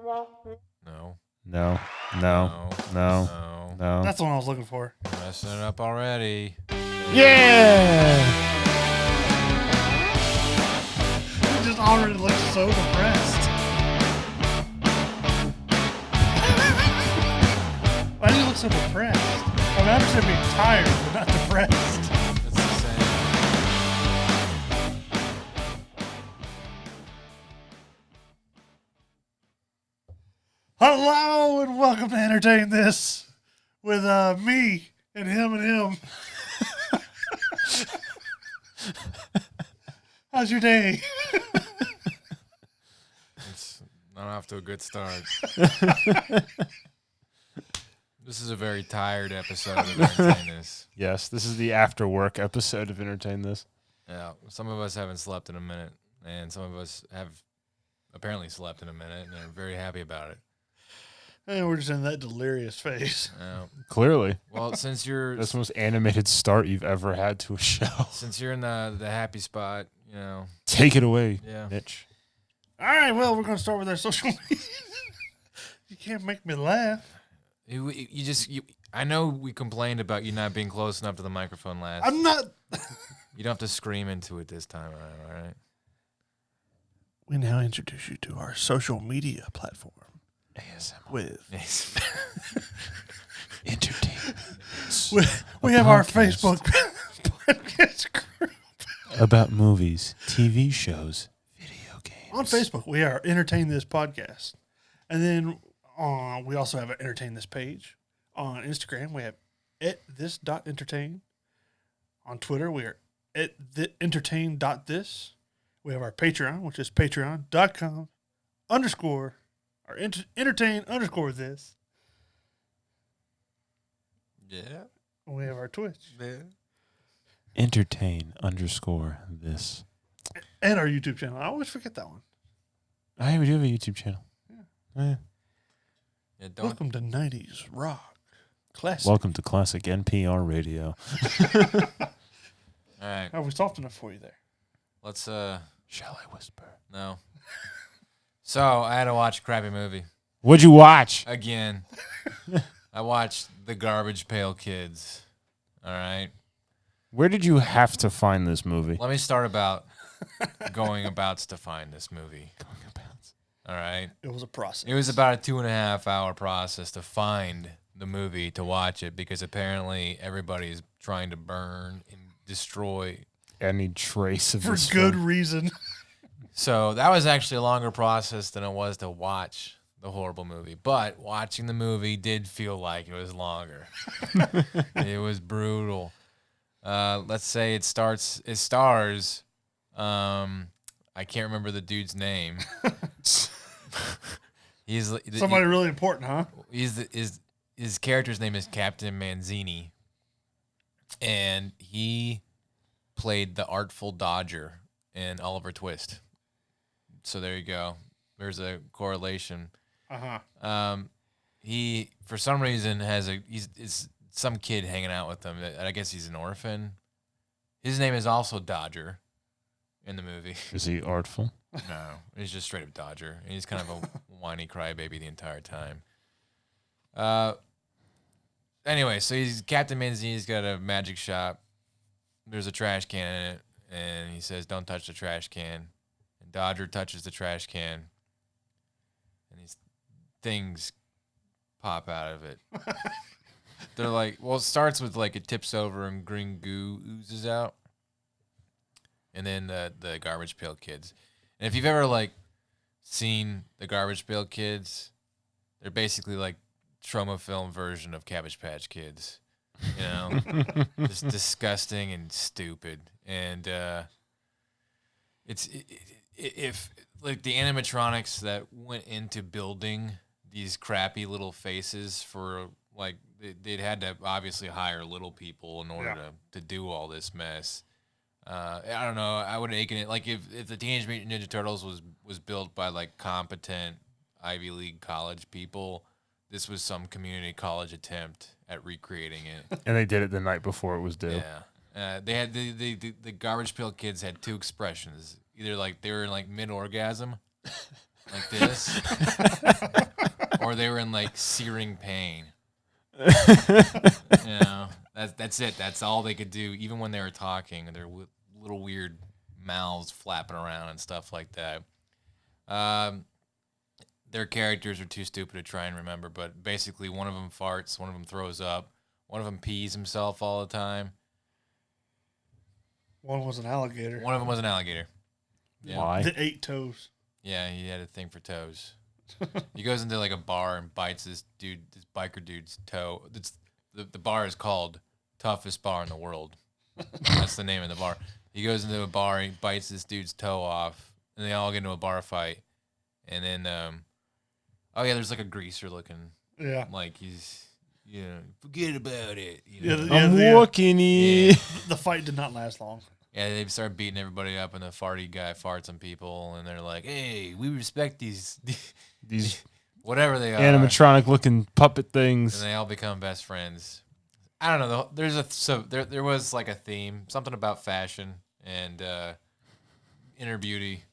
No. No. That's the one I was looking for. You're messing it up already. Yeah. He just already looks so depressed. Why do you look so depressed? I mean, I'm just gonna be tired, but not depressed. It's the same. Hello and welcome to Entertain This with me and him. How's your day? It's not off to a good start. This is a very tired episode of Entertain This. Yes, this is the after work episode of Entertain This. Yeah, some of us haven't slept in a minute, and some of us have apparently slept in a minute and are very happy about it. And we're just in that delirious phase. Clearly. Well, since you're That's the most animated start you've ever had to a show. since you're in the happy spot, you know. Take it away, Yeah. Mitch. All right, well, we're going to start with our social media. You can't make me laugh. I know we complained about you not being close enough to the microphone last. I'm not. You don't have to scream into it this time around, all right? We now introduce you to our social media platform. ASMR. With Entertain. we have our Facebook podcast group. About movies, TV shows, video games. On Facebook, we are Entertain This Podcast. And then we also have an Entertain This page. On Instagram, we have @this.entertain. On Twitter, we are @entertain.this. We have our Patreon, which is patreon.com/ or entertain_this. Yeah. And we have our Twitch. Yeah. Entertain_this. And our YouTube channel. I always forget that one. We do have a YouTube channel. Yeah. Yeah, Welcome to 90s Rock Classic. Welcome to Classic NPR Radio. All right. Are we soft enough for you there? Let's Shall I whisper? no. So I had to watch a crappy movie. What'd you watch? Again. I watched The Garbage Pail Kids. All right. Where did you have to find this movie? Let me start about going abouts to find this movie. All right. It was a process. It was about a 2.5 hour process to find the movie to watch it because apparently everybody's trying to burn and destroy. Any trace of for this good film? reason. So that was actually a longer process than it was to watch the horrible movie. But watching the movie did feel like it was longer. It was brutal. Let's say it stars. I can't remember the dude's name. He's Somebody really important, huh? His character's name is Captain Manzini, and he played the Artful Dodger in Oliver Twist. So there you go. There's a correlation. He for some reason he's some kid hanging out with him. I guess he's an orphan. His name is also Dodger in the movie. Is he artful? No, he's just straight up Dodger. And he's kind of a whiny crybaby the entire time. Anyway, so he's Captain Manzini's got a magic shop. There's a trash can in it, and he says, "Don't touch the trash can." And Dodger touches the trash can, and these things pop out of it. They're like, well, it starts with like it tips over and green goo oozes out, and then the Garbage Pail Kids. And if you've ever like seen the Garbage Pail Kids, they're basically like trauma film version of Cabbage Patch Kids. You know, just disgusting and stupid. And if like the animatronics that went into building these crappy little faces for like they'd had to obviously hire little people in order to do all this mess. I don't know. I would ache in it. Like if the Teenage Mutant Ninja Turtles was built by like competent Ivy League college people, this was some community college attempt at recreating it. And they did it the night before it was due. Yeah. They had the Garbage Pail Kids had two expressions. Either like they were in like mid orgasm, like this, they were in like searing pain. That's it. That's all they could do. Even when they were talking, their little weird mouths flapping around and stuff like that. Their characters are too stupid to try and remember, but basically one of them farts, one of them throws up, one of them pees himself all the time. One was an alligator. One of them was an alligator. Yeah. Why? The 8 toes. Yeah, he had a thing for toes. He goes into like a bar and bites this biker dude's toe. The bar is called Toughest Bar in the World. That's the name of the bar. He goes into a bar and he bites this dude's toe off, and they all get into a bar fight. And then, there's like a greaser looking, Yeah. like he's, forget about it. I'm walking in. The fight did not last long. Yeah, they start beating everybody up, and the farty guy farts on people, and they're like, "Hey, we respect these whatever they are, Animatronic looking puppet things. and they all become best friends." I don't know. There was like a theme, something about fashion and inner beauty.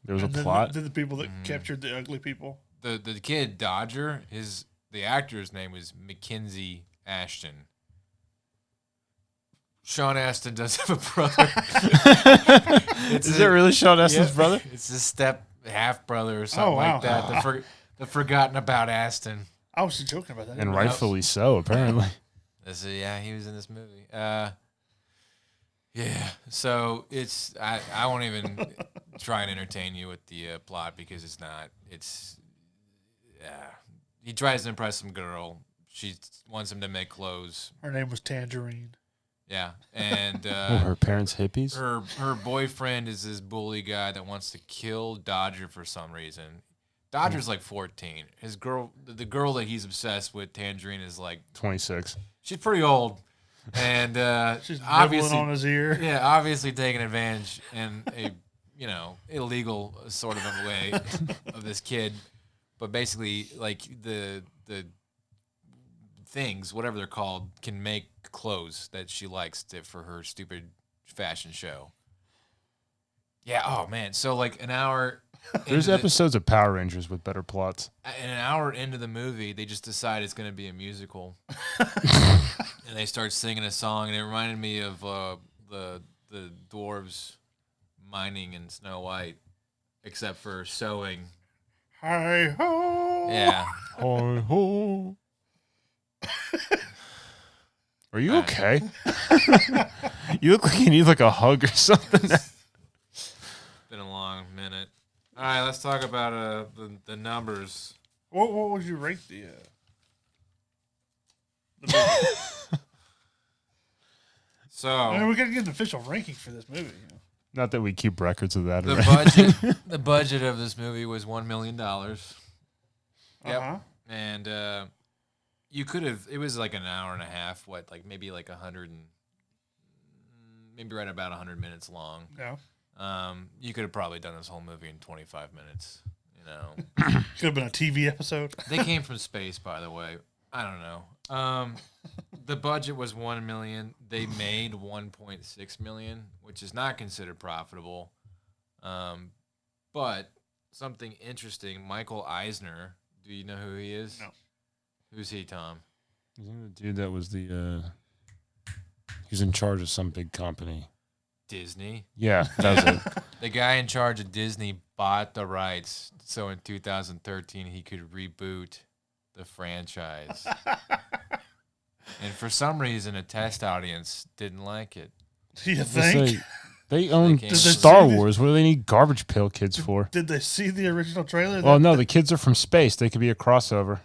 There was a And then plot. the people that captured the ugly people. The kid Dodger, the actor's name was Mackenzie Ashton. Sean Astin does have a brother. Is it really Sean Astin's brother? It's his half brother or something wow. like that. The forgotten about Astin. I was just joking about that. And rightfully so, apparently. He was in this movie. So I won't even try and entertain you with the plot because it's not. He tries to impress some girl. She wants him to make clothes. Her name was Tangerine. Yeah, and Her parents hippies? her boyfriend is this bully guy that wants to kill Dodger for some reason. Dodger's like 14. The girl that he's obsessed with, Tangerine, is like 26. she's pretty old, and She's obviously nibbling on his ear. yeah, obviously taking advantage in a illegal sort of a way of this kid. But basically, like the things, whatever they're called, can make clothes that she likes for her stupid fashion show. Yeah. Oh man. So like an hour. There's episodes of Power Rangers with better plots. And an hour into the movie, they just decide it's going to be a musical, and they start singing a song, and it reminded me of the dwarves mining in Snow White, except for sewing. Hi ho. Yeah. Ho, ho. Are you okay? You look like you need like a hug or something. Been a long minute. All right, let's talk about the numbers. What would you rate the So we gotta get an official ranking for this movie. Not that we keep records of that. the budget of this movie was $1 million. Yep. Uh-huh. And you could have. It was like an hour and a half. Maybe like 100 and maybe right about 100 minutes long. Yeah. You could have probably done this whole movie in 25 minutes. Could have been a TV episode. They came from space, by the way. I don't know. The budget was $1 million. They made $1.6 million, which is not considered profitable. But something interesting. Michael Eisner. Do you know who he is? No. Who's he, Tom? Isn't the dude that was he's in charge of some big company? Disney. Yeah, that was it. The guy in charge of Disney bought the rights, so in 2013 he could reboot the franchise. And for some reason, a test audience didn't like it. Do you Let's think? say, they own Did they Star see Wars. What do they need garbage pail kids for? Did they see the original trailer? Well, no, the kids are from space. They could be a crossover.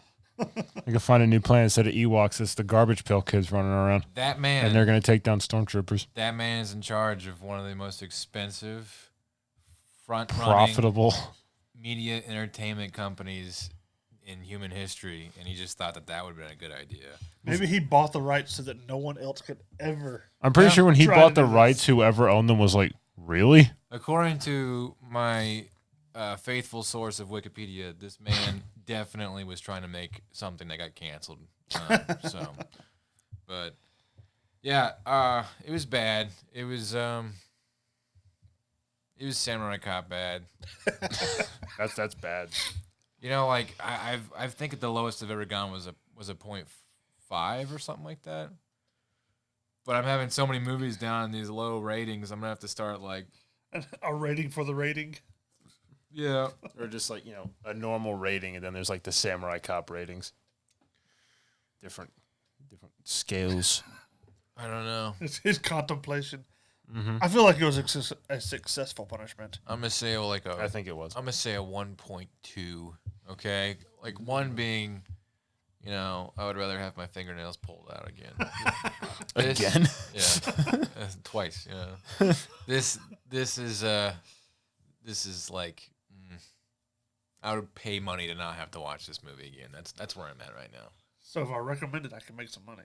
They could find a new planet instead of Ewoks. It's the garbage pail kids running around, That man, and they're going to take down stormtroopers. that man is in charge of one of the most expensive, front-running Profitable. media entertainment companies in human history, and he just thought that would have been a good idea. Maybe he bought the rights so that no one else could ever. I'm pretty sure when he Try bought to the do this. rights, whoever owned them was like, really? According to my faithful source of Wikipedia, this man definitely was trying to make something that got canceled. But yeah, it was bad. It was Samurai Cop bad. That's bad. You know, like I think the lowest I've ever gone was a 0.5 or something like that. But I'm having so many movies down in these low ratings. I'm gonna have to start like A rating for the rating. yeah. Or just like, a normal rating, and then there's like the Samurai Cop ratings. Different scales. I don't know. It's his contemplation. Mm-hmm. I feel like it was a successful punishment. I'm gonna say I think it was. I'm gonna say a 1.2. Okay, like one being, I would rather have my fingernails pulled out again. Again? Yeah, twice. This is like I would pay money to not have to watch this movie again. That's where I'm at right now. So if I recommend it, I can make some money.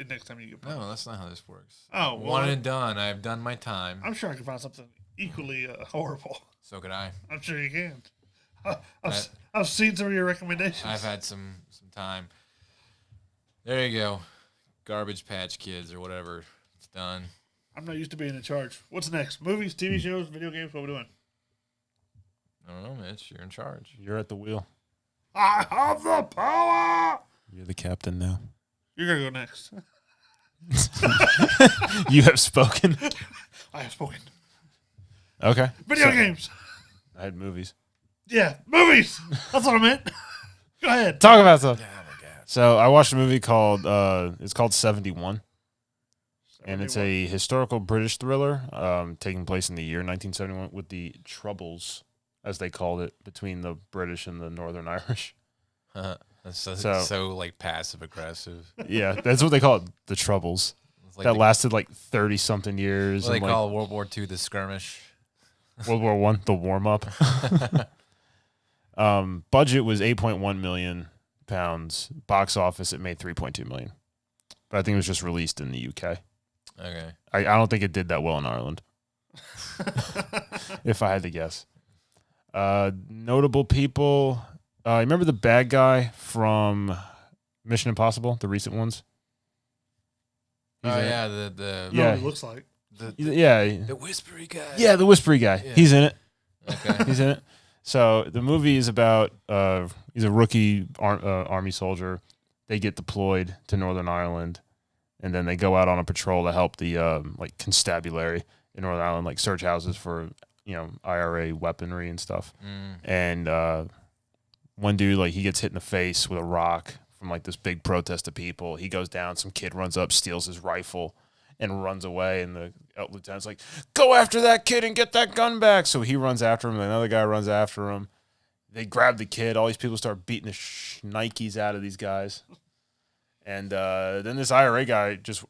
Next time you get No, that's not how this works. Oh, well, one and done. I've done my time. I'm sure I can find something equally horrible. So could I. I'm sure you can. I've seen some of your recommendations. I've had some time. There you go. Garbage Patch Kids or whatever. It's done. I'm not used to being in charge. What's next? Movies, TV shows, video games? What are we doing? I don't know, Mitch. You're in charge. You're at the wheel. I have the power. You're the captain now. You're gonna go next. You have spoken. I have spoken. Okay. Video games. I had movies. Yeah, movies. That's what I meant. Go ahead. Talk about stuff. Oh my god. So I watched a movie called 71, and it's a historical British thriller taking place in the year 1971 with the Troubles, as they called it, between the British and the Northern Irish. That's So- so like passive aggressive. Yeah, that's what they call it, the Troubles. It's like That lasted like 30-something years. what they and, like, call World War II the skirmish. World War I, the warm up. Budget was 8.1 million pounds. Box office, it made 3.2 million. But I think it was just released in the UK. Okay. I don't think it did that well in Ireland, if I had to guess. Notable people. Remember the bad guy from Mission Impossible, the recent ones? He's Oh in it. yeah, the Yeah, Yeah. it looks like. Yeah, the whispery guy. yeah, the whispery guy. Yeah. He's in it. Okay. He's in it. So the movie is about he's a rookie army soldier. They get deployed to Northern Ireland, and then they go out on a patrol to help the like constabulary in Northern Ireland, like search houses for IRA weaponry and stuff. And one dude, like, he gets hit in the face with a rock from like this big protest of people. He goes down. Some kid runs up, steals his rifle, and runs away. And the lieutenant's like, "Go after that kid and get that gun back." So he runs after him. And another guy runs after him. They grab the kid. All these people start beating the Nikes out of these guys. And then this IRA guy he just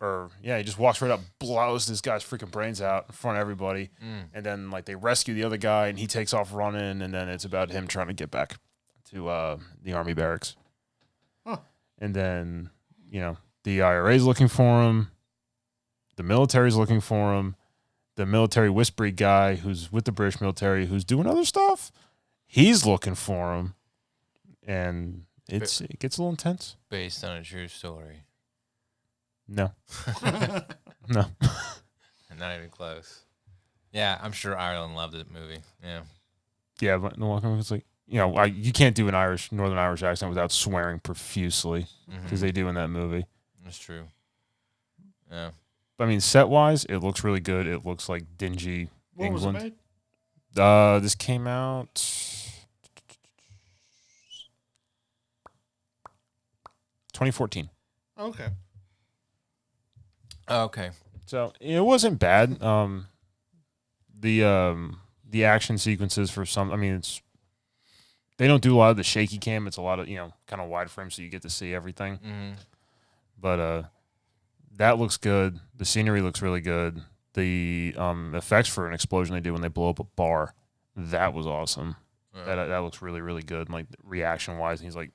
walks right up, blows this guy's freaking brains out in front of everybody. And then like they rescue the other guy, and he takes off running. And then it's about him trying to get back to the army barracks. Huh. And then the IRA's looking for him. The military's looking for him. The military whispery guy who's with the British military, who's doing other stuff, he's looking for him. And it gets a little intense. Based on a true story. No. No. Not even close. Yeah, I'm sure Ireland loved the movie. Yeah. Yeah, but the one was like, you can't do an Northern Irish accent without swearing profusely, because they do in that movie. That's true. Yeah. I mean, set-wise, it looks really good. It looks like dingy When was it England. made? This came out 2014. Okay. Okay. So it wasn't bad. The action sequences for some, I mean, they don't do a lot of the shaky cam. It's a lot of kind of wide frame, so you get to see everything. But that looks good. The scenery looks really good. The effects for an explosion they do when they blow up a bar, that was awesome. That looks really, really good. And like reaction wise, and he's like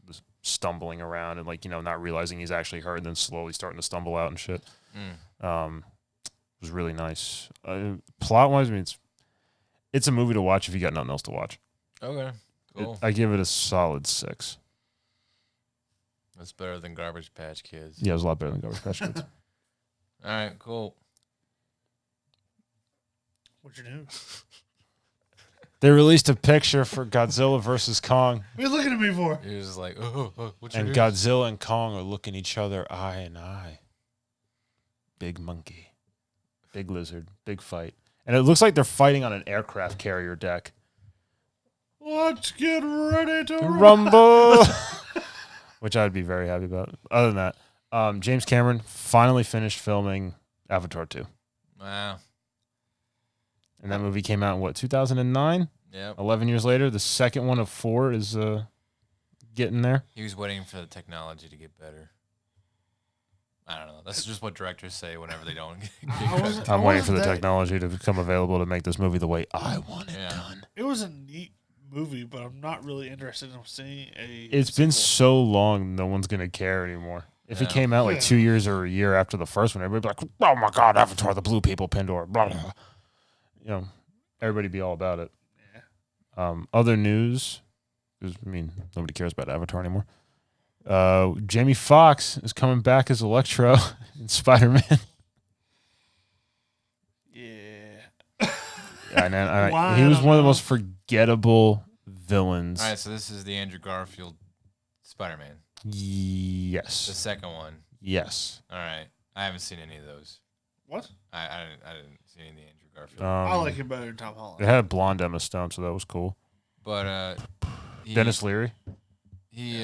just stumbling around and like not realizing he's actually hurt, and then slowly starting to stumble out and shit. It was really nice. Plot wise, I mean, it's a movie to watch if you got nothing else to watch. Okay. Cool. I give it a solid 6. That's better than Garbage Patch Kids. Yeah, it was a lot better than Garbage Patch Kids. All right. Cool. What'd you do? They released a picture for Godzilla versus Kong, What are you looking at me for? He was just like, what's your and news? Godzilla and Kong are looking each other eye in eye. Big monkey, big lizard, big fight. And it looks like they're fighting on an aircraft carrier deck. Let's get ready to Rumble! Which I'd be very happy about. Other than that, James Cameron finally finished filming Avatar 2. Wow. And that movie came out in, what, 2009? Yep. 11 years later. The second one of 4 is getting there. He was waiting for the technology to get better. I don't know. That's just what directors say whenever they don't get good. I'm waiting for the technology to become available to make this movie the way I want it Yeah. done. It was a neat movie, but I'm not really interested in seeing a. It's been sequel. so long, no one's going to care anymore. If it Yeah. came out like Yeah. 2 years or a year after the first one, everybody'd be like, oh my God, Avatar, the blue people, Pandora, blah, blah, blah. You know, everybody'd be all about it. Yeah. Other news, 'cause, I mean, nobody cares about Avatar anymore. Jamie Foxx is coming back as Electro in Spider-Man. Yeah. And Why? he I was don't one of the know. most forgettable villains. All right, so this is the Andrew Garfield Spider-Man. The Yes. second one. Yes. All right. I haven't seen any of those. What? I didn't see any of the Andrew Garfield. I like it better than Tom Holland. It had a blonde Emma Stone, so that was cool. But Dennis Leary. he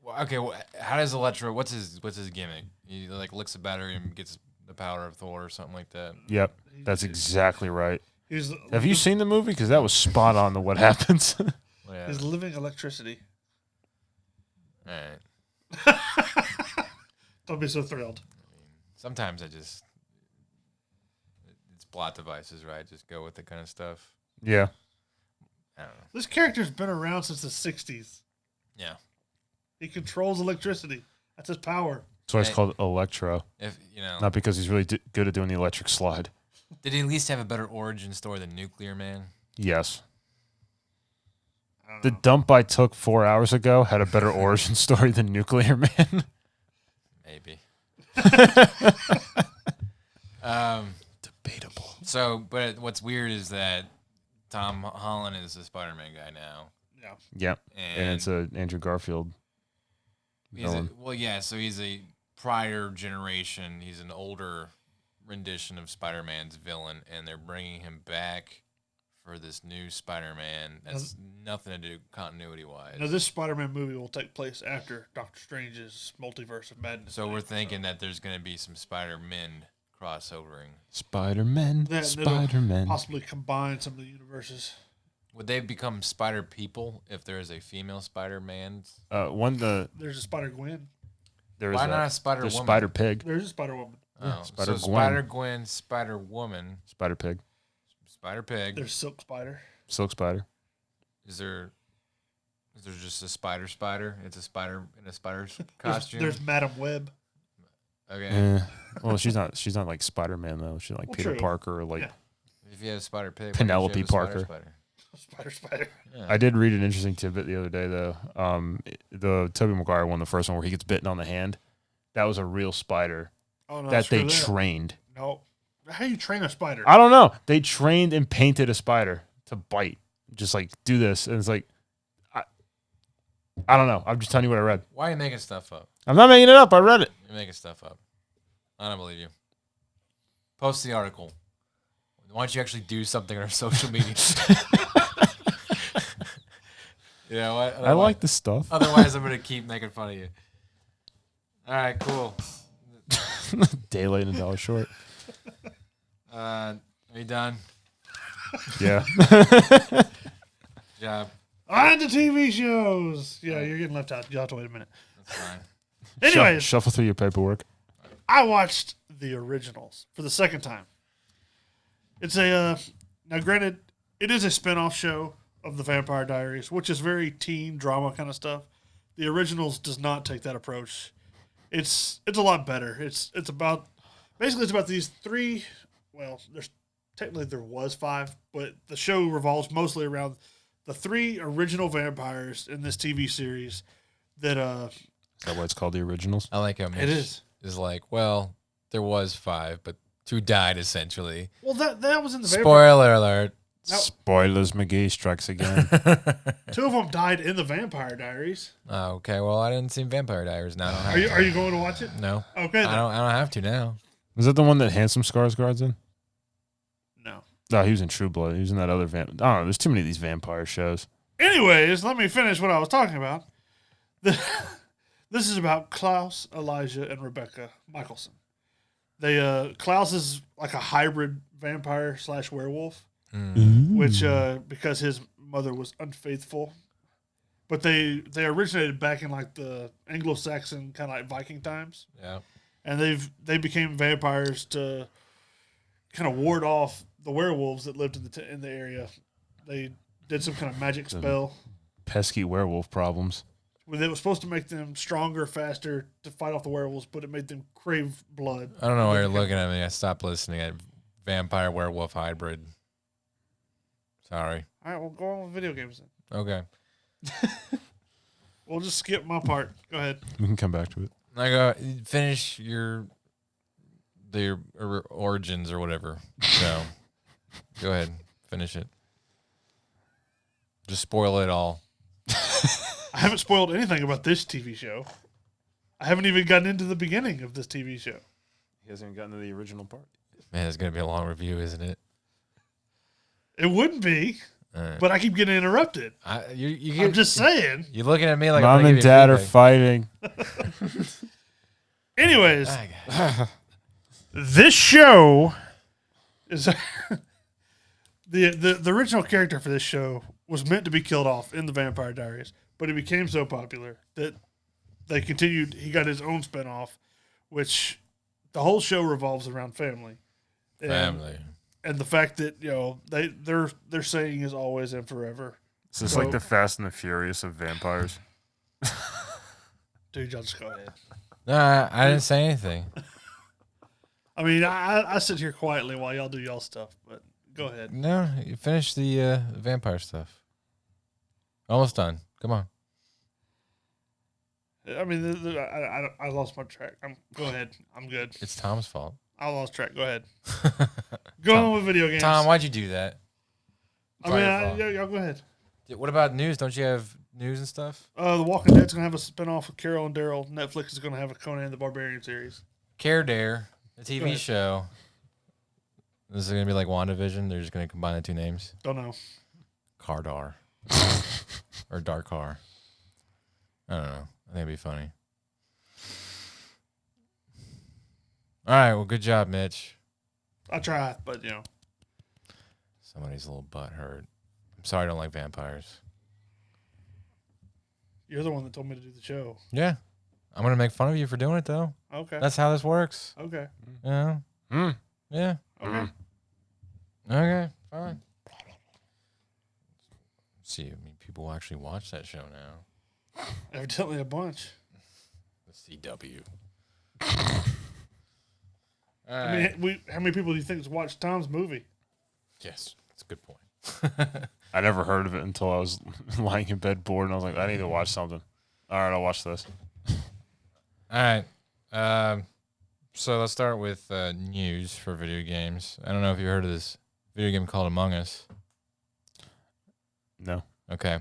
well, okay, well, how does Electro, what's his gimmick? He like licks a battery and gets the power of Thor or something like that. Yep, that's exactly right. He's Have you seen the movie? Because that was spot on to what happens. Yeah. His living electricity. All right. Don't be so thrilled. Sometimes it's plot devices, right? Just go with the kind of stuff. Yeah. I don't know. This character's been around since the 60s. Yeah. He controls electricity. That's his power. That's why it's Hey. called Electro. If you know, Not because he's really good at doing the electric slide. did he at least have a better origin story than Nuclear Man? Yes. I don't The know. dump I took 4 hours ago had a better origin story than Nuclear Man. Maybe. Debatable. So, but what's weird is that Tom Holland is the Spider-Man guy now, Yeah. Yep. and And it's a Andrew Garfield he's villain. well, yeah. So he's a prior generation. He's an older rendition of Spider-Man's villain, and they're bringing him back for this new Spider-Man. That's nothing to do continuity-wise. Now, this Spider-Man movie will take place after Doctor Strange's Multiverse of Madness. So we're thinking that there's going to be some Spider-Men crossovering. Spider-Man. That'll Spider-Man. possibly combine some of the universes. Would they become Spider-People if there is a female Spider-Man? There's a Spider-Gwen. There is Why that. not a There's Spider-Woman? Spider-Pig. There's a Spider-Woman. Oh, Spider-Gwen. so Spider-Gwen, Spider-Woman, Spider-Pig. Spider-Pig. There's Silk Spider. Silk Spider. Is there just a spider? It's a spider in a spider's costume. There's Madam Web. Okay. Well, she's not like Spider-Man though. She's like Well, Peter true. Parker or like Yeah. If you had a spider pig, Penelope Parker. Spider. Yeah. I did read an interesting tidbit the other day though. The Tobey Maguire one, the first one where he gets bitten on the hand, that was a real spider Oh no, that screw they trained. No. How do you train a spider? I don't know. They trained and painted a spider to bite. Just like do this, and it's like, I don't know. I'm just telling you what I read. Why are you making stuff up? I'm not making it up. I read it. You're making stuff up. I don't believe you. Post the article. Why don't you actually do something on our social media? You know what? I like this stuff. Otherwise, I'm gonna keep making fun of you. All right, cool. Day late and a dollar short. Are you done? Yeah. Job. On to TV shows. Yeah, you're getting left out. You'll have to wait a minute. That's fine. Anyways, Shuffle through your paperwork. I watched the originals for the second time. It's a now granted, it is a spin-off show of the Vampire Diaries, which is very teen drama kind of stuff. The originals does not take that approach. It's a lot better. It's about these three. Well, there was five, but the show revolves mostly around the three original vampires in this TV series. That Is that why it's called the originals? I like how Mitch is like, well, there was 5, but 2 died essentially. well that was in the vampire. Spoiler alert. Now, Spoilers, McGee strikes again. 2 of them died in the Vampire Diaries. Oh, okay. Well, I didn't see Vampire Diaries. Now I don't have to. Are you going to watch it? No. Okay. Then. I don't have to now. Was that the one that Handsome Skarsgård's in? No. No, he was in True Blood. He was in that other I don't know. There's too many of these vampire shows. Anyways, let me finish what I was talking about. This is about Klaus, Elijah, and Rebecca Michelson. Klaus is like a hybrid vampire / werewolf, which because his mother was unfaithful, but they originated back in like the Anglo-Saxon kind of like Viking times, Yeah. and they became vampires to kind of ward off the werewolves that lived in the area. They did some kind of magic spell. Pesky werewolf problems. It was supposed to make them stronger, faster to fight off the werewolves, but it made them crave blood. I don't know why you're looking at me. I stopped listening. At vampire werewolf hybrid. Sorry. All right, well, go on with video games then. Okay. We'll just skip my part. Go ahead. We can come back to it. I go finish their origins or whatever. So go ahead, finish it. Just spoil it all. I haven't spoiled anything about this TV show. I haven't even gotten into the beginning of this TV show. He hasn't even gotten to the original part. Man, it's gonna be a long review, isn't it? It wouldn't be, Right. but I keep getting interrupted. I'm just saying. You're looking at me like Mom I'm and Dad are fighting. Anyways, this show is the original character for this show was meant to be killed off in the Vampire Diaries, but he became so popular that they continued. He got his own spinoff, which the whole show revolves around family. And the fact that their saying is always and forever. Is this like the Fast and the Furious of vampires? Dude, y'all just go ahead. No, I didn't say anything. I mean, I sit here quietly while y'all do y'all stuff, but go ahead. No, you finish the vampire stuff. Almost done. Come on. I mean, I lost my track. Go ahead. I'm good. It's Tom's fault. I lost track. Go ahead. Go on with video games. Tom, why'd you do that? I mean, y'all go ahead. What about news? Don't you have news and stuff? The Walking Dead's gonna have a spinoff of Carol and Daryl. Netflix is gonna have a Conan the Barbarian series. Care Dare, the TV ahead. show. This is gonna be like WandaVision. They're just gonna combine the two names. Don't know. Cardar or Darkar. I don't know. I think it'd be funny. All right. Well, good job, Mitch. I try, but Somebody's little butt hurt. I'm sorry I don't like vampires. you're the one that told me to do the show. Yeah. I'm going to make fun of you for doing it, though. Okay. That's how this works. Okay. You know? Mm. Yeah. Okay. Okay. Fine. See, I mean, people actually watch that show now. Evidently a bunch. The CW. All I right. mean, how many people do you think has watched Tom's movie? Yes. That's a good point. I never heard of it until I was lying in bed bored, and I was like, I need to watch something. All right, I'll watch this. All right. So let's start with news for video games. I don't know if you heard of this video game called Among Us. No. Okay.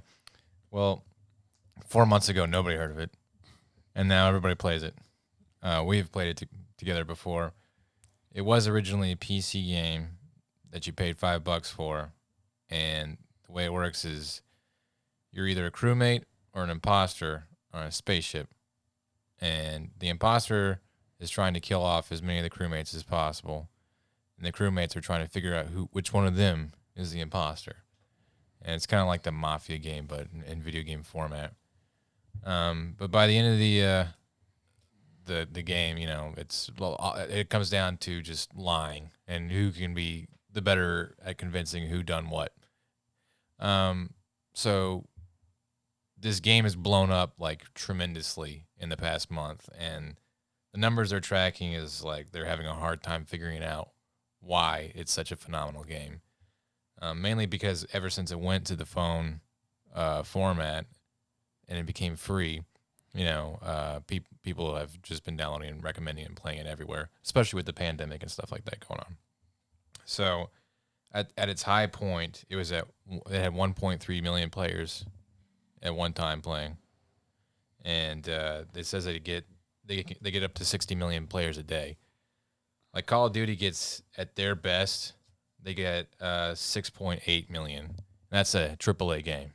Well, 4 months ago, nobody heard of it. And now everybody plays it. We've played it together before. It was originally a PC game that you paid $5 for. And the way it works is you're either a crewmate or an imposter on a spaceship. And the imposter is trying to kill off as many of the crewmates as possible. And the crewmates are trying to figure out which one of them is the imposter. And it's kind of like the Mafia game, but in video game format. But by the end of the game, it comes down to just lying and who can be the better at convincing who done what. So this game has blown up like tremendously in the past month, and the numbers they're tracking is like they're having a hard time figuring out why it's such a phenomenal game. Mainly because ever since it went to the phone format and it became free, people have just been downloading and recommending and playing it everywhere, especially with the pandemic and stuff like that going on. So at its high point, it had 1.3 million players at one time playing, and it says they get up to 60 million players a day. Like Call of Duty gets at their best, they get 6.8 million. That's a AAA game.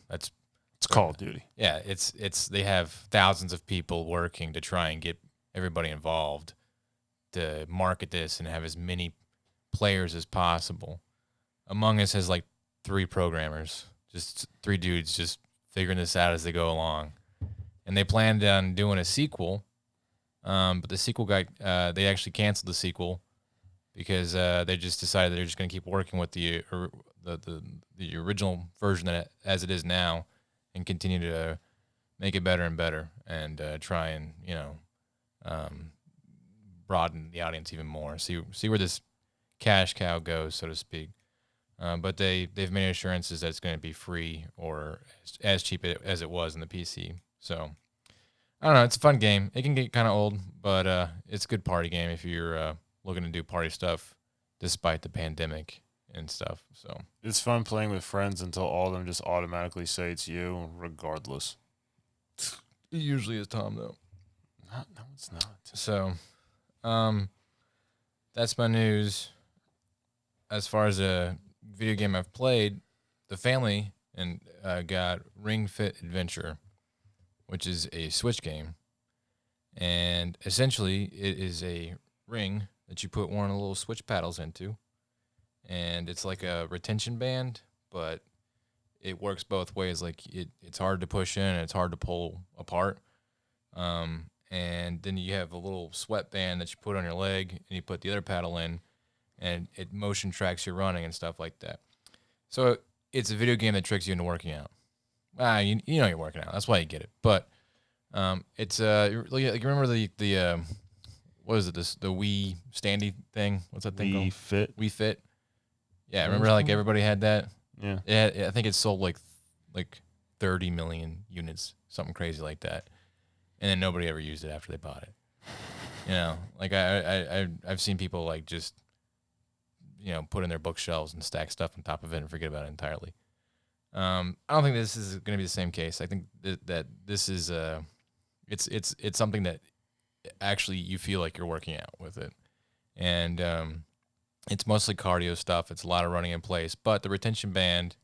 That's It's Call of Duty. yeah. It's they have thousands of people working to try and get everybody involved to market this and have as many players as possible. Among Us has like 3 programmers, just 3 dudes just figuring this out as they go along. And they planned on doing a sequel, but the sequel got they actually canceled the sequel because they just decided they're just going to keep working with the original version as it is now, and continue to make it better and better, and try and broaden the audience even more. See where this cash cow goes, so to speak. But they've made assurances that it's going to be free or as cheap as it was in the PC. So I don't know. It's a fun game. It can get kind of old, but it's a good party game if you're looking to do party stuff despite the pandemic and stuff. So It's fun playing with friends until all of them just automatically say it's you, regardless. it usually is Tom though. No, it's not. So that's my news. As far as a video game I've played, the family and got Ring Fit Adventure, which is a Switch game, and essentially it is a ring that you put one of the little Switch paddles into, and it's like a retention band, but it works both ways. Like it's hard to push in and it's hard to pull apart. And then you have a little sweat band that you put on your leg, and you put the other paddle in, and it motion tracks your running and stuff like that. So it's a video game that tricks you into working out. You know you're working out. That's why you get it. But it's like you remember the what is it? The Wii Standy thing? What's that thing called? Wii Fit. Yeah, remember like everybody had that. Yeah. I think it sold like 30 million units, something crazy like that, and then nobody ever used it after they bought it. Like I've seen people like just put in their bookshelves and stack stuff on top of it and forget about it entirely. I don't think this is going to be the same case. I think that this is it's something that actually you feel like you're working out with it, and it's mostly cardio stuff. It's a lot of running in place, but the retention band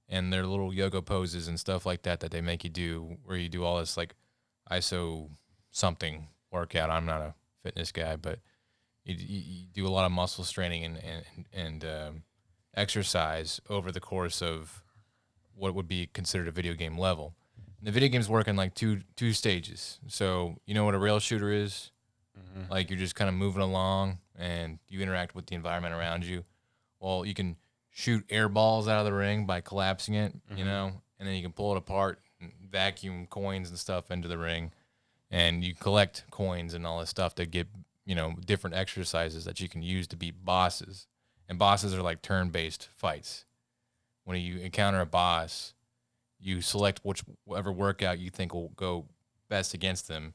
and their little yoga poses and stuff like that they make you do, where you do all this like ISO something workout. I'm not a fitness guy, but you do a lot of muscle straining and exercise over the course of what would be considered a video game level. And the video games work in like two stages. So you know what a rail shooter is? Mm-hmm. Like you're just kind of moving along and you interact with the environment around you. Well, you can shoot air balls out of the ring by collapsing it, Mm-hmm. And then you can pull it apart and vacuum coins and stuff into the ring, and you collect coins and all this stuff to get different exercises that you can use to beat bosses. And bosses are like turn-based fights. When you encounter a boss, you select whatever workout you think will go best against them,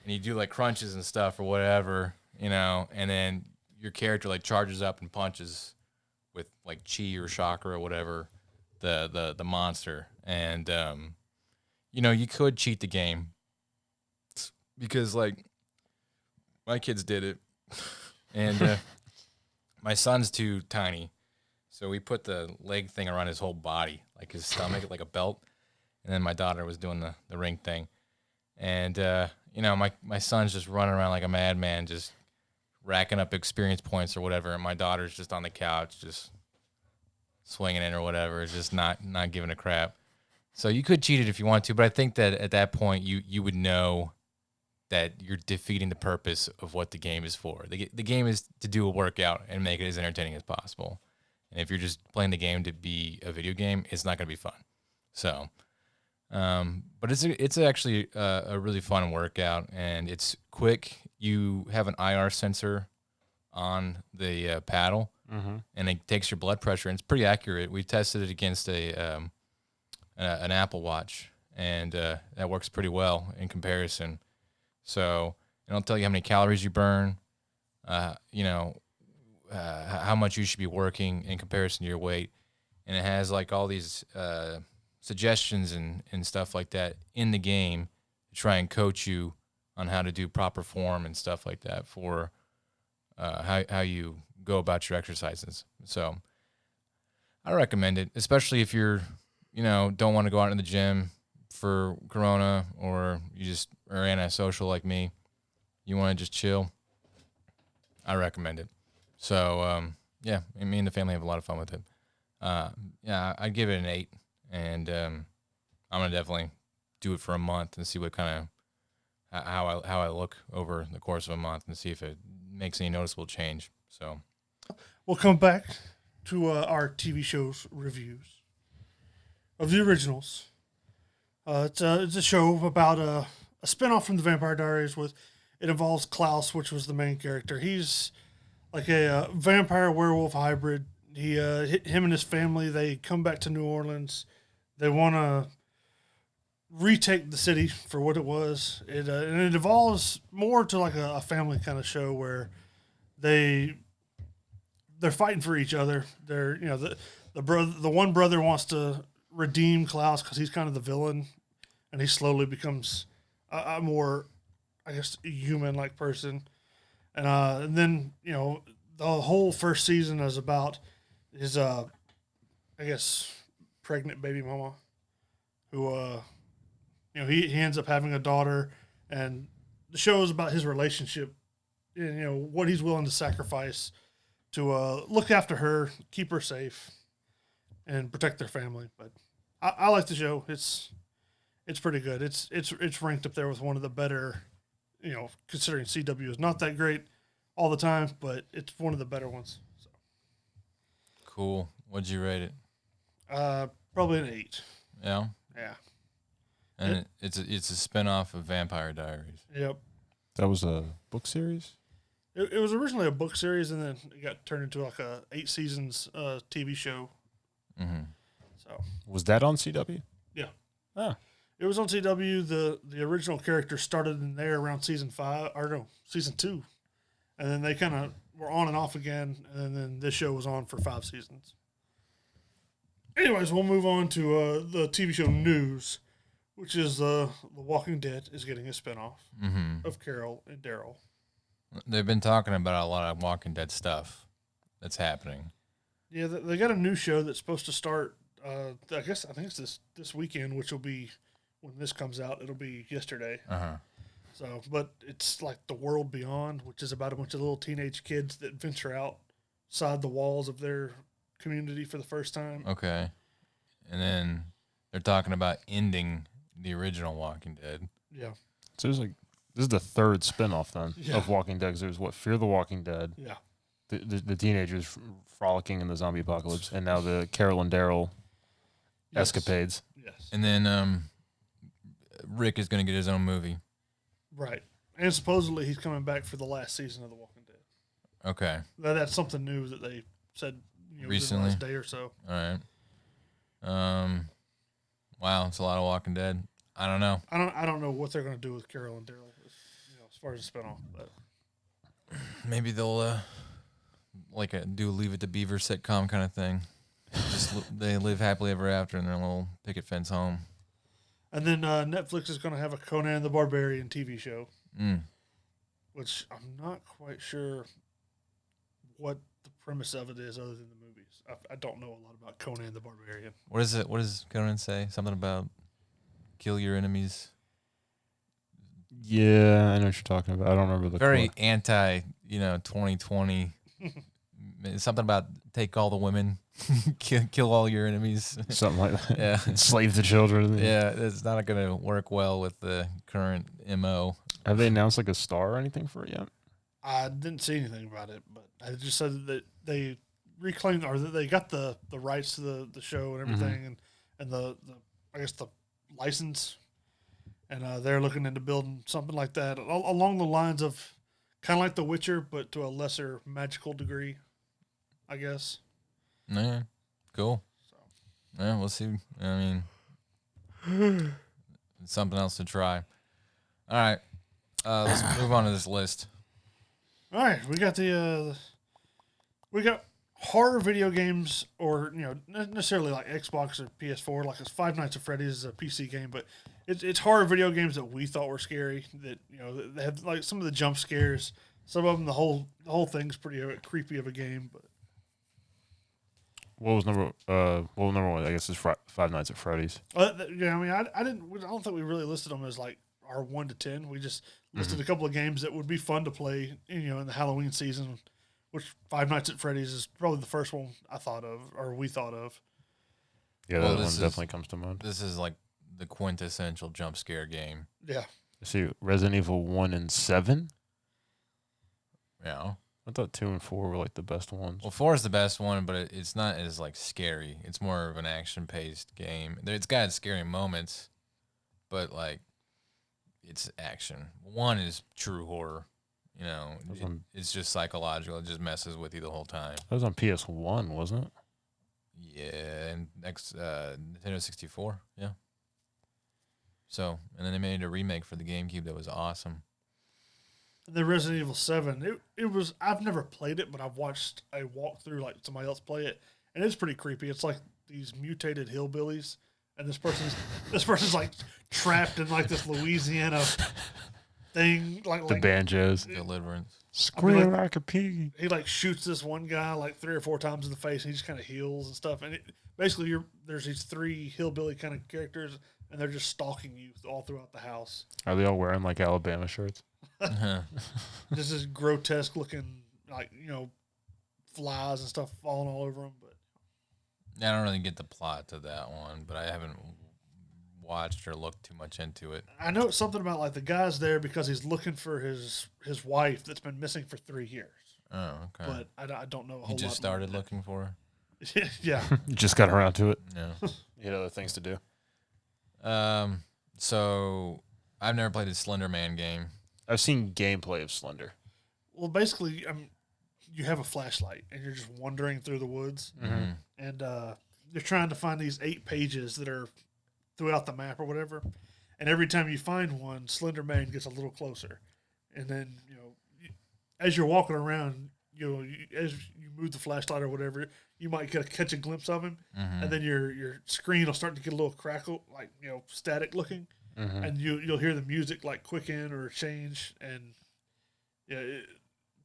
and you do like crunches and stuff or whatever, and then your character like charges up and punches with like chi or chakra or whatever the monster. And you could cheat the game because like my kids did it, and my son's too tiny, so we put the leg thing around his whole body, like his stomach, like a belt, and then my daughter was doing the ring thing, and my son's just running around like a madman, just racking up experience points or whatever, and my daughter's just on the couch, just swinging in or whatever, just not giving a crap. So you could cheat it if you want to, but I think that at that point you would know that you're defeating the purpose of what the game is for. The game is to do a workout and make it as entertaining as possible. And if you're just playing the game to be a video game, it's not going to be fun. So, but it's actually a really fun workout, and it's quick. You have an IR sensor on the paddle, Mm-hmm. and it takes your blood pressure, and it's pretty accurate. We tested it against an Apple Watch, and that works pretty well in comparison. So it'll tell you how many calories you burn, how how much you should be working in comparison to your weight, and it has like all these suggestions and stuff like that in the game to try and coach you on how to do proper form and stuff like that for how you go about your exercises. So I recommend it, especially if you're, don't want to go out in the gym for Corona, or you just are antisocial like me. You want to just chill. I recommend it. So, yeah, me and the family have a lot of fun with it. Yeah, I'd give it an 8, and I'm going to definitely do it for a month and see what kind of, how I look over the course of a month and see if it makes any noticeable change. So We'll come back to our TV shows reviews of the originals. It's a show about a spinoff from the Vampire Diaries. It involves Klaus, which was the main character. He's like a vampire werewolf hybrid. Him and his family, they come back to New Orleans. They want to retake the city for what it was. And it evolves more to like a family kind of show where they're fighting for each other. They're the one brother wants to redeem Klaus because he's kind of the villain, and he slowly becomes a more, I guess, human-like person. And then the whole first season is about his I guess pregnant baby mama who he ends up having a daughter, and the show is about his relationship and what he's willing to sacrifice to look after her, keep her safe, and protect their family. But I like the show. It's pretty good. It's ranked up there with one of the better, considering CW is not that great all the time, but it's one of the better ones. So. Cool. What'd you rate it? Probably an 8. Yeah. Yeah. And it's a spinoff of Vampire Diaries. Yep. That was a book series? It was originally a book series, and then it got turned into like a 8 seasons TV show. Mm-hmm. So Was that on CW? yeah. Ah. It was on CW. The original character started in there around season 2, and then they kind of were on and off again, and then this show was on for 5 seasons. Anyways, we'll move on to the TV show news, which is The Walking Dead is getting a spinoff of Carol and Daryl. They've been talking about a lot of Walking Dead stuff that's happening. Yeah, they got a new show that's supposed to start. I think it's this weekend, which will be when this comes out. It'll be yesterday. So, but it's like The World Beyond, which is about a bunch of little teenage kids that venture outside the walls of their community for the first time. Okay. And then they're talking about ending the original Walking Dead. Yeah. So this is the third spinoff then Yeah. of Walking Dead. 'Cause there's Fear the Walking Dead. Yeah. The teenagers frolicking in the zombie apocalypse, and now the Carol and Daryl escapades. Yes. And then Rick is going to get his own movie. Right. And supposedly he's coming back for the last season of The Walking Dead. Okay. That's something new that they said within Recently. the last day or so. All right. Wow, it's a lot of Walking Dead. I don't know. I don't know what they're going to do with Carol and Daryl as far as a spinoff. But Maybe they'll do Leave It to Beaver sitcom kind of thing. They live happily ever after in their little picket fence home. And then Netflix is going to have a Conan the Barbarian TV show, which I'm not quite sure what the premise of it is other than the movies. I don't know a lot about Conan the Barbarian. What is it? What does Conan say? Something about kill your enemies. Yeah, I know what you're talking about. I don't remember the Very quote. anti, 2020. Something about take all the women, kill all your enemies. Something like that. Yeah. Enslave the children. Yeah, it's not going to work well with the current MO. Have they announced like a star or anything for it yet? I didn't see anything about it, but I just said that they reclaimed or that they got the rights to the show and everything, and the I guess the license, and they're looking into building something like that along the lines of kind of like The Witcher, but to a lesser magical degree, I guess. Yeah, cool. Yeah, we'll see. I mean, it's something else to try. All right, let's move on to this list. All right, we got the We got horror video games, or not necessarily like Xbox or PS4. Like it's Five Nights at Freddy's is a PC game, but it's horror video games that we thought were scary. That they have like some of the jump scares. Some of them, the whole thing's pretty creepy of a game. But What was number one? I guess it's Five Nights at Freddy's. yeah, I mean, I don't think we really listed them as like our 1 to 10. We just listed a couple of games that would be fun to play, in the Halloween season. Which Five Nights at Freddy's is probably the first one I thought of, or we thought of. Yeah, Well, that one this is- definitely comes to mind. This is like the quintessential jump scare game. Yeah, I see Resident Evil 1 and 7. Yeah. I thought 2 and 4 were like the best ones. Well, 4 is the best one, but it's not as like scary. It's more of an action-paced game. It's got scary moments, but like it's action. 1 is true horror. Those on- It's just psychological. It just messes with you the whole time. That was on PS1, wasn't it? Yeah, and Nintendo 64. Yeah. So, and then they made a remake for the GameCube that was awesome. the Resident Evil 7. It was. I've never played it, but I've watched a walkthrough like somebody else play it, and it's pretty creepy. It's like these mutated hillbillies, and this person's like trapped in like this Louisiana thing, like The banjos. Deliverance. Scream like- like a pig. he like shoots this one guy like 3 or 4 times in the face, and he just kind of heals and stuff. And basically, there's these 3 hillbilly kind of characters, and they're just stalking you all throughout the house. Are they all wearing like Alabama shirts? Just this grotesque looking, like flies and stuff falling all over them. But I don't really get the plot to that one, but I haven't watched or looked too much into it. I know it's something about like the guy's there because he's looking for his wife that's been missing for 3 years. Oh, okay. But I don't know a whole He lot. just started looking for her. Yeah. You just got around to it. No. You had other things to do. So I've never played the Slender Man game. I've seen gameplay of Slender. Well, basically, you have a flashlight and you're just wandering through the woods, and you're trying to find these 8 pages that are throughout the map or whatever. And every time you find one, Slender Man gets a little closer. And then as you're walking around, as you move the flashlight or whatever, you might catch a glimpse of him, and then your screen will start to get a little crackle, like static looking, and you'll hear the music like quicken or change, and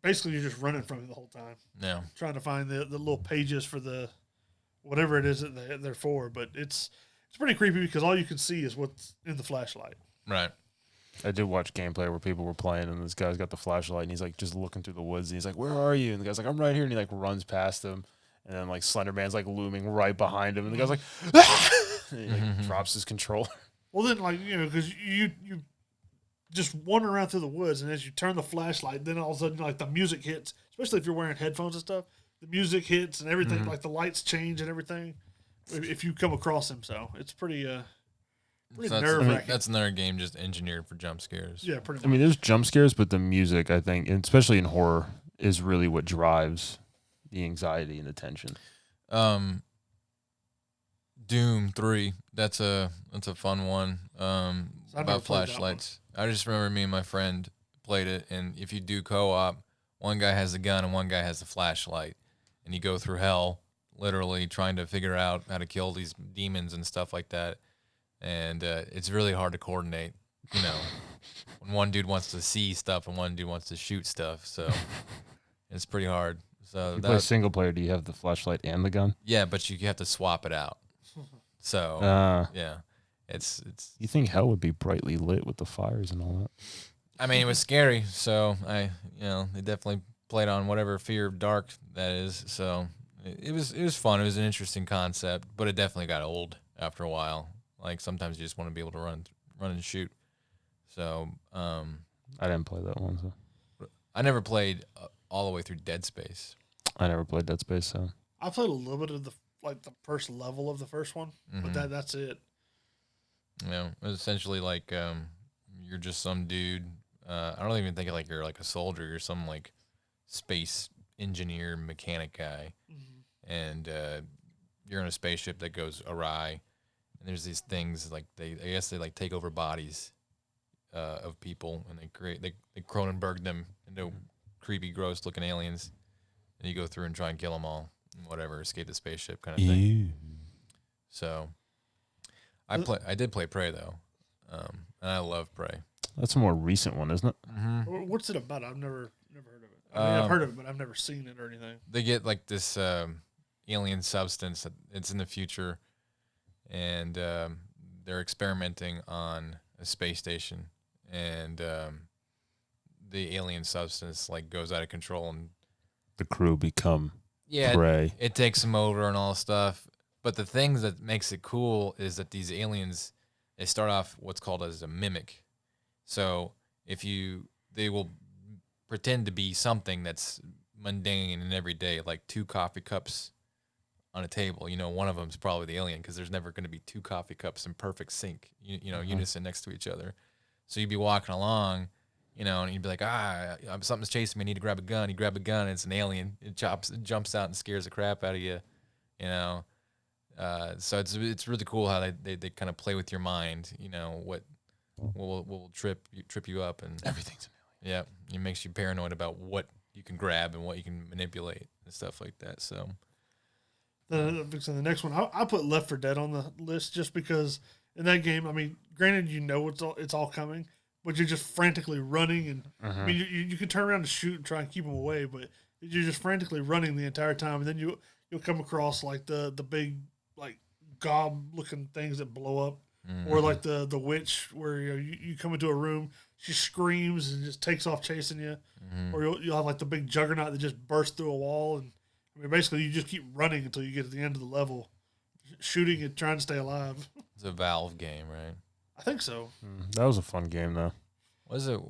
basically you're just running from it the whole time, No. trying to find the little pages for the whatever it is that they're for. But it's pretty creepy because all you can see is what's in the flashlight. Right. I did watch gameplay where people were playing, and this guy's got the flashlight, and he's like just looking through the woods, and he's like, "Where are you?" And the guy's like, "I'm right here," and he like runs past him, and then like Slender Man's like looming right behind him, and the guy's like, "Ah!" And he like drops his controller. Well, then because you just wander around through the woods, and as you turn the flashlight, then all of a sudden like the music hits, especially if you're wearing headphones and stuff. The music hits and everything, like the lights change and everything. If you come across him, so it's pretty So nerve-wracking. that's another game just engineered for jump scares. Yeah, pretty much. I mean, there's jump scares, but the music, I think, and especially in horror, is really what drives the anxiety and the tension. Doom 3. That's a fun one. I've never About played that flashlights. I just remember me and my friend played it, and if you do co-op, one guy has the gun and one guy has the flashlight, and you go through hell, literally trying to figure out how to kill these demons and stuff like that. And it's really hard to coordinate, when one dude wants to see stuff and one dude wants to shoot stuff. So it's pretty hard. So If you play single player, do you have the flashlight and the gun? yeah, but you have to swap it out. So yeah, it's. You think hell would be brightly lit with the fires and all that? I mean, it was scary. So they definitely played on whatever fear of dark that is. So it was fun. It was an interesting concept, but it definitely got old after a while. Like sometimes you just want to be able to run and shoot. So I didn't play that one, so I never played all the way through Dead Space. I never played Dead Space. So I played a little bit of the first level of the first one, but that's it. It was essentially like you're just some dude. I don't even think like you're like a soldier. You're some like space engineer mechanic guy, and you're in a spaceship that goes awry. And there's these things like I guess they like take over bodies of people, and they Cronenberg them into creepy, gross looking aliens. and you go through and try and kill them all, whatever, escape the spaceship kind of thing. So, I did play Prey though, and I love Prey. That's a more recent one, isn't it? What's it about? I've never heard of it. I mean, I've heard of it, but I've never seen it or anything. They get like this alien substance that it's in the future, and they're experimenting on a space station, and the alien substance like goes out of control, and The crew become yeah, prey. it takes them over and all stuff. But the thing that makes it cool is that these aliens, they start off what's called as a mimic. So they will pretend to be something that's mundane and everyday, like 2 coffee cups on a table. One of them is probably the alien because there's never going to be 2 coffee cups in perfect sync, unison next to each other. So you'd be walking along, and you'd be like, something's chasing me. I need to grab a gun. You grab a gun, and it's an alien. It jumps out and scares the crap out of you, So it's really cool how they kind of play with your mind. What will trip you up, and Everything's an yeah, it makes you paranoid about what you can grab and what you can manipulate and stuff like that. So The next one, I put Left 4 Dead on the list just because in that game, I mean, granted, it's all coming, but you're just frantically running, and I mean, you can turn around and shoot and try and keep them away, but you're just frantically running the entire time, and then you'll come across like the big like gob looking things that blow up, or like the witch where you come into a room, she screams and just takes off chasing you, or you'll have like the big juggernaut that just bursts through a wall, and I mean, basically, you just keep running until you get to the end of the level, shooting and trying to stay alive. it's a Valve game, right? I think so. That was a fun game, though. Was it?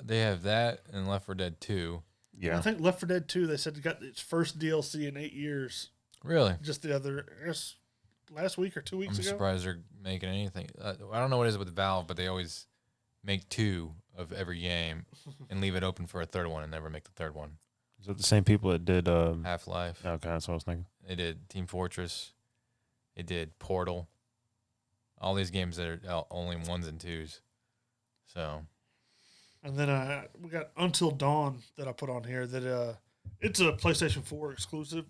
They have that and Left 4 Dead 2. Yeah. I think Left 4 Dead 2, they said it got its first DLC in 8 years. Really? Just the other, I guess, last week or 2 weeks I'm ago. surprised they're making anything. I don't know what it is with Valve, but they always make 2 of every game and leave it open for a third one and never make the third one. Is it the same people that did? Half-Life. Okay, that's what I was thinking. They did Team Fortress. They did Portal. All these games that are only 1s and 2s. So. And then we got Until Dawn that I put on here. That it's a PlayStation 4 exclusive,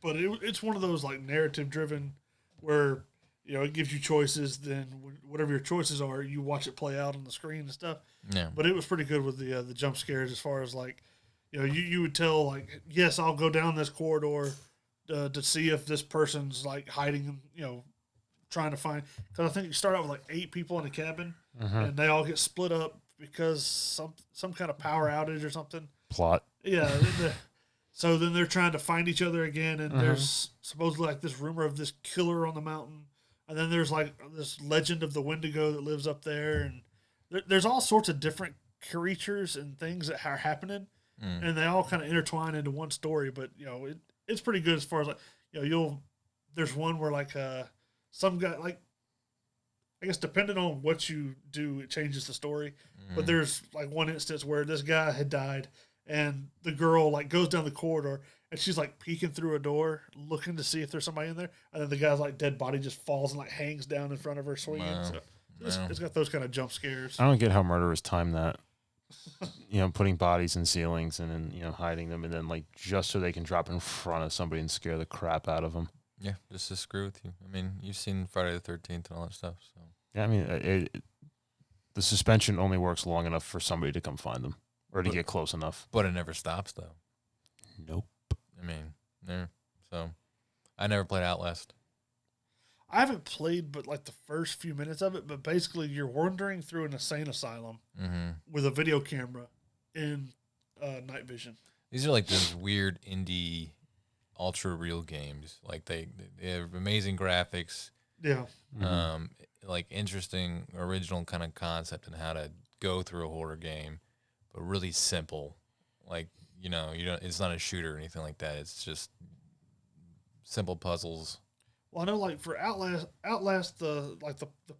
but it's one of those like narrative-driven where it gives you choices. Then whatever your choices are, you watch it play out on the screen and stuff. Yeah. But it was pretty good with the jump scares as far as like. You would tell, like, yes, I'll go down this corridor to see if this person's, like, hiding, trying to find. Because I think you start out with, like, 8 people in a cabin, and they all get split up because some kind of power outage or something. Plot. Yeah. So then they're trying to find each other again, and there's supposedly, like, this rumor of this killer on the mountain. And then there's, like, this legend of the Wendigo that lives up there. And there's all sorts of different creatures and things that are happening. And they all kind of intertwine into one story, but it's pretty good as far as like there's one where like some guy, like, I guess depending on what you do, it changes the story. But there's like one instance where this guy had died, and the girl like goes down the corridor, and she's like peeking through a door looking to see if there's somebody in there, and then the guy's like dead body just falls and like hangs down in front of her swinging. Wow. So it's got those kind of jump scares. I don't get how murderers time that. Putting bodies in ceilings and then, hiding them, and then like just so they can drop in front of somebody and scare the crap out of them. Yeah, just to screw with you. I mean, you've seen Friday the 13th and all that stuff. So Yeah, I mean, the suspension only works long enough for somebody to come find them or to get close enough. But it never stops, though. Nope. I mean, there. So I never played Outlast. I haven't played but like the first few minutes of it, but basically you're wandering through an insane asylum with a video camera in night vision. These are like those weird indie, ultra real games. Like they have amazing graphics. Yeah. Like interesting, original kind of concept and how to go through a horror game, but really simple. Like you don't. It's not a shooter or anything like that. It's just simple puzzles. Well, I know, like for Outlast, the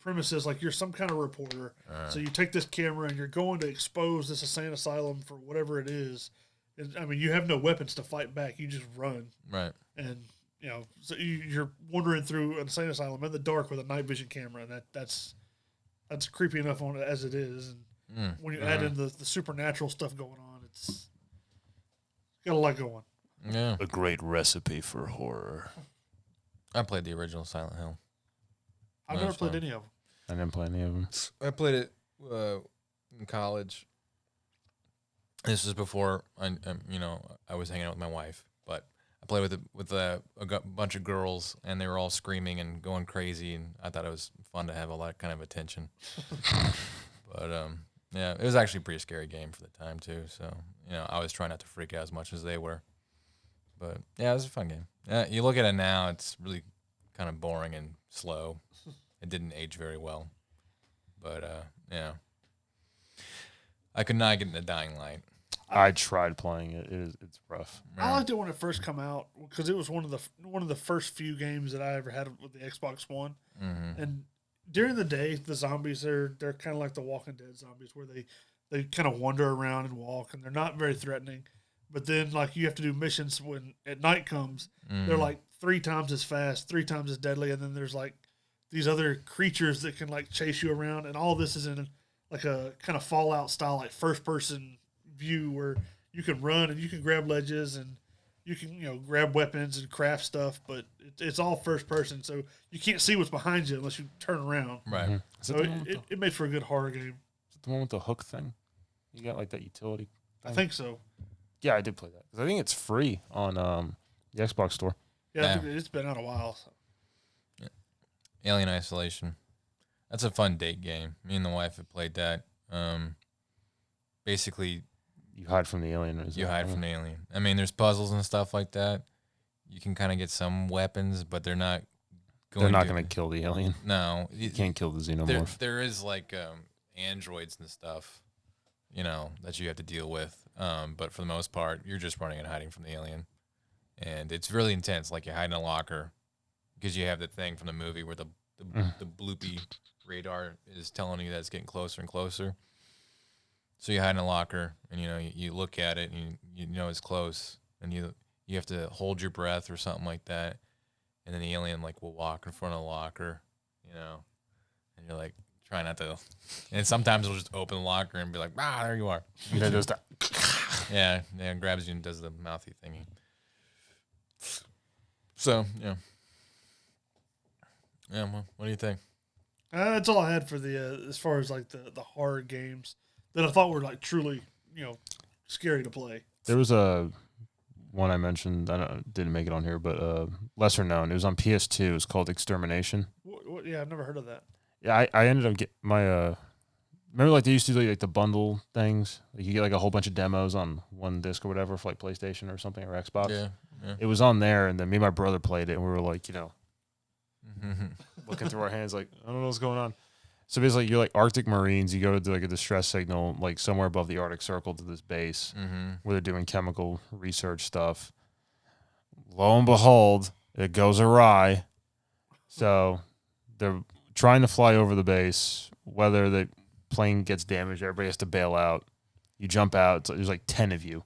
premise is like you're some kind of reporter. So you take this camera and you're going to expose this insane asylum for whatever it is. And, I mean, you have no weapons to fight back. You just run. Right. And so you're wandering through an insane asylum in the dark with a night vision camera, and that's creepy enough on it as it is. And when you add in the supernatural stuff going on, it's got a lot going. Yeah. A great recipe for horror. I played the original Silent Hill. I've never played any of them. I didn't play any of them. I played it in college. This was before I was hanging out with my wife, but I played with a bunch of girls, and they were all screaming and going crazy, and I thought it was fun to have all that kind of attention. But yeah, it was actually a pretty scary game for the time too. So I was trying not to freak out as much as they were. But yeah, it was a fun game. You look at it now; it's really kind of boring and slow. It didn't age very well, but yeah, I could not get into Dying Light. I tried playing it. It's rough. I liked it when it first come out because it was one of the first few games that I ever had with the Xbox One. Mm-hmm. And during the day, the zombies they're kind of like the Walking Dead zombies, where they kind of wander around and walk, and they're not very threatening. But then, like, you have to do missions when at night comes. They're like 3 times as fast, 3 times as deadly, and then there's like these other creatures that can like chase you around, and all this is in like a kind of Fallout style, like first person view where you can run and you can grab ledges and you can grab weapons and craft stuff, but it's all first person, so you can't see what's behind you unless you turn around. Right. Mm-hmm. So it made for a good horror game. Is it the one with the hook thing? You got like that utility thing? I think so. Yeah, I did play that because I think it's free on the Xbox store. Yeah, I think it's been out a while. So. Yeah. Alien Isolation. That's a fun date game. Me and the wife have played that. Basically, you hide from the alien. You hide from the alien. I mean, there's puzzles and stuff like that. You can kind of get some weapons, but they're not going to kill the alien. No. You can't kill the xenomorph. There is like androids and stuff, that you have to deal with. But for the most part, you're just running and hiding from the alien. And it's really intense. Like you hide in a locker because you have the thing from the movie where the bloopy radar is telling you that it's getting closer and closer. So you hide in a locker, and you look at it, and you know it's close, and you have to hold your breath or something like that, and then the alien will walk in front of the locker, and you're like try not to, and sometimes it'll just open the locker and be like, there you are. And then does that. Yeah, it grabs you and does the mouthy thingy. So yeah. Well, what do you think? That's all I had for the as far as like the horror games that I thought were like truly scary to play. There was a one I mentioned. Didn't make it on here, but lesser known. It was on PS2. It's called Extermination. Yeah, I've never heard of that. Yeah, I ended up getting my remember like they used to do like the bundle things. Like you get like a whole bunch of demos on one disc or whatever for like PlayStation or something or Xbox. Yeah. It was on there, and then me and my brother played it, and we were like, Mm-hmm. looking through our hands like, I don't know what's going on. So basically, you're like Arctic Marines. You go to like a distress signal, like somewhere above the Arctic Circle to this base where they're doing chemical research stuff. Lo and behold, it goes awry. So they're trying to fly over the base. Whether the plane gets damaged, everybody has to bail out. You jump out. There's like 10 of you.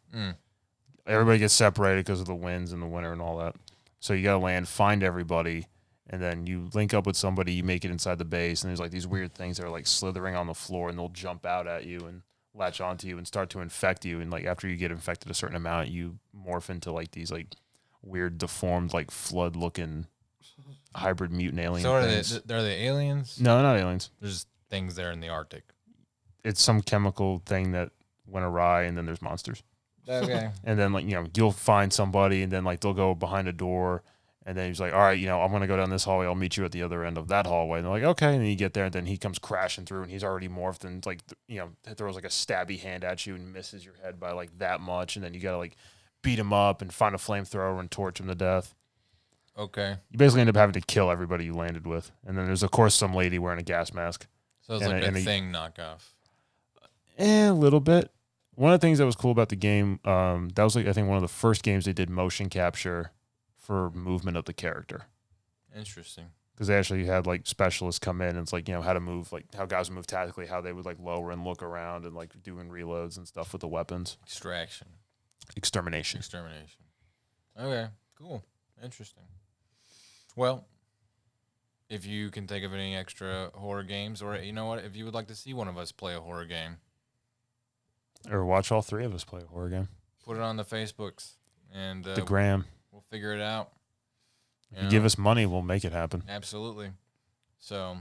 Everybody gets separated because of the winds and the winter and all that. So you got to land, find everybody. And then you link up with somebody, you make it inside the base, and there's like these weird things that are like slithering on the floor, and they'll jump out at you and latch onto you and start to infect you. And like after you get infected a certain amount, you morph into like these like weird, deformed, like flood-looking hybrid mutant alien things. So are they aliens? No, not aliens. There's things there in the Arctic. It's some chemical thing that went awry, and then there's monsters. Okay. And then like you'll find somebody, and then like they'll go behind a door. And then he's like, all right, I'm going to go down this hallway. I'll meet you at the other end of that hallway. And they're like, okay. And then you get there, and then he comes crashing through, and he's already morphed, and like, throws like a stabby hand at you and misses your head by like that much. And then you got to like beat him up and find a flamethrower and torch him to death. Okay. You basically end up having to kill everybody you landed with. And then there's, of course, some lady wearing a gas mask. So it's like a Thing knockoff. A little bit. One of the things that was cool about the game, that was like, I think one of the first games they did motion capture for movement of the character. Interesting. Because they actually had like specialists come in and it's like, how to move, like how guys move tactically, how they would like lower and look around and like doing reloads and stuff with the weapons. Extermination. Okay, cool. Interesting. Well, if you can think of any extra horror games, or you know what, if you would like to see one of us play a horror game, or watch all 3 of us play a horror game, put it on the Facebooks. and The gram. we'll figure it out. If you give us money, we'll make it happen. Absolutely. So,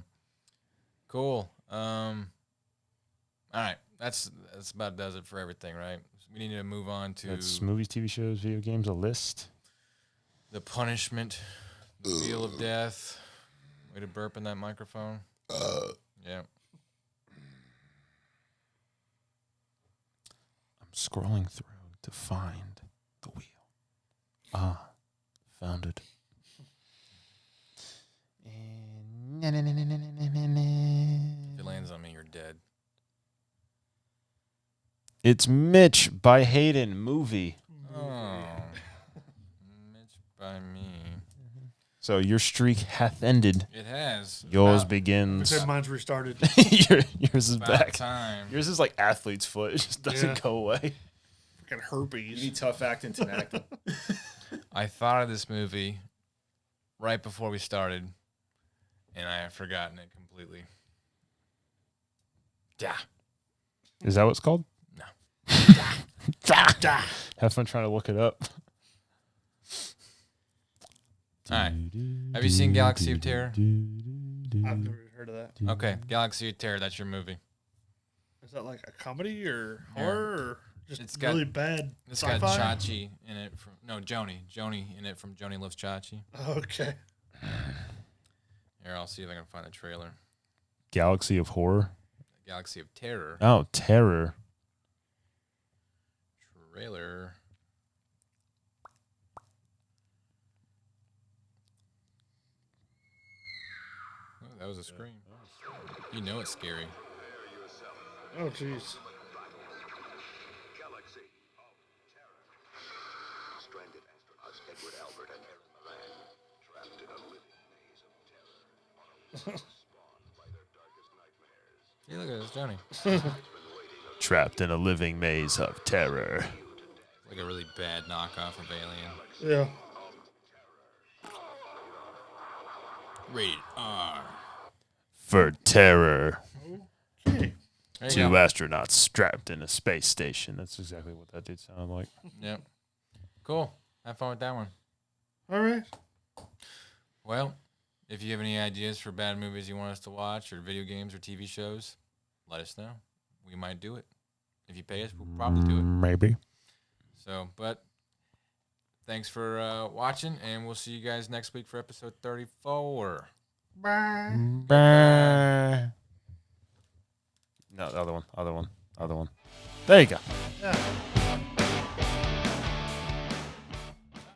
cool. All right, that's about does it for everything, right? We need to move on to That's movies, TV shows, video games, a list. the punishment, the feel of death. Way to burp in that microphone. Yeah. I'm scrolling through to find the wheel. Ah, found it. If it lands on me, you're dead. It's Mitch by Hayden movie. Oh, Mitch by me. So your streak hath ended. It has. Yours About- begins. Except mine's restarted. Yours is about back. time. Yours is like athlete's foot. It just doesn't Yeah. go away. Freaking herpes. tough acting to acting. I thought of this movie right before we started, and I have forgotten it completely. Yeah. Is that what it's called? No. Have fun trying to look it up. All right. Have you seen Galaxy of Terror? I've never heard of that. Okay, Galaxy of Terror. That's your movie. Is that like a comedy or Yeah. horror or just It's got- really bad It's sci-fi? got Chachi in it from Joni in it from Joni Loves Chachi. Okay. Here, I'll see if I can find a trailer. Galaxy of Horror. Galaxy of Terror Oh, Terror. trailer. Oh, that was a scream. You know it's scary. Oh, jeez. Stranded astronauts Edward Albert and Erin Moran trapped in a living maze of terror. Spawned by their darkest nightmares. Hey, look at this, Johnny. Trapped in a living maze of terror. Like a really bad knockoff of Alien. Yeah. Rated R. For terror. Okay. There you Two go. astronauts strapped in a space station. That's exactly what that dude sounded like. Yep. Cool. Have fun with that one. All right. Well, if you have any ideas for bad movies you want us to watch, or video games or TV shows, let us know. We might do it. If you pay us, we'll probably do it. Maybe. So, but thanks for watching, and we'll see you guys next week for episode 34. Bye. No, the other one. There you go. Yeah.